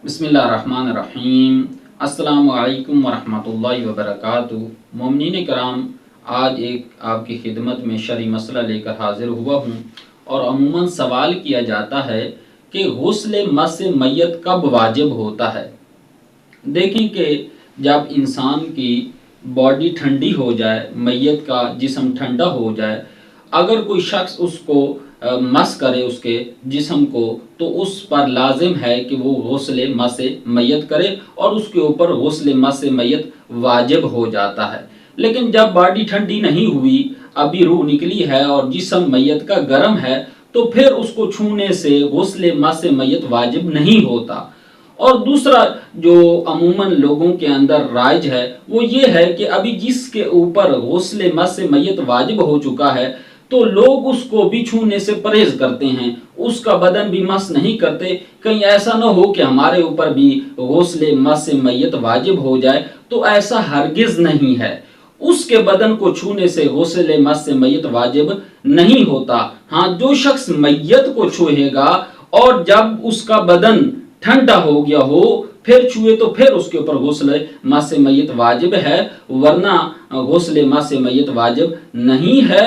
बिस्मिल्लाहिर्रहमानिर्रहीम। अस्सलामु अलैकुम वरहमतुल्लाहि वबरकातुहू। मोमिनीन कराम, आज एक आपकी खिदमत में शरई मसला लेकर हाजिर हुआ हूँ और अमूमन सवाल किया जाता है कि गुस्ल मस मैयत कब वाजिब होता है। देखें कि जब इंसान की बॉडी ठंडी हो जाए, मैयत का जिस्म ठंडा हो जाए, अगर कोई शख्स उसको मस करे उसके जिस्म को, तो उस पर लाजिम है कि वो गुस्ल मस मैयत करे और उसके ऊपर गुस्ल मस मैयत वाजिब हो जाता है। लेकिन जब बॉडी ठंडी नहीं हुई, अभी रूह निकली है और जिस्म मैयत का गर्म है, तो फिर उसको छूने से गुस्ल मस मैयत वाजिब नहीं होता। और दूसरा जो अमूमन लोगों के अंदर राइज है वो ये है कि अभी जिसके ऊपर गुस्ल मस मैयत वाजिब हो चुका है, तो लोग उसको भी छूने से परहेज करते हैं, उसका बदन भी मस नहीं करते, कहीं ऐसा न हो कि हमारे ऊपर भी गुस्ल मस मैयत वाजिब हो जाए। तो ऐसा हरगिज नहीं है, उसके बदन को छूने से गुस्ल मस मैयत वाजिब नहीं होता। हाँ, जो शख्स मैयत को छुएगा और जब उसका बदन ठंडा हो गया हो फिर छुए, तो फिर उसके ऊपर गुस्ल मस मैयत वाजिब है, वरना गुस्ल मस मैयत वाजिब नहीं है।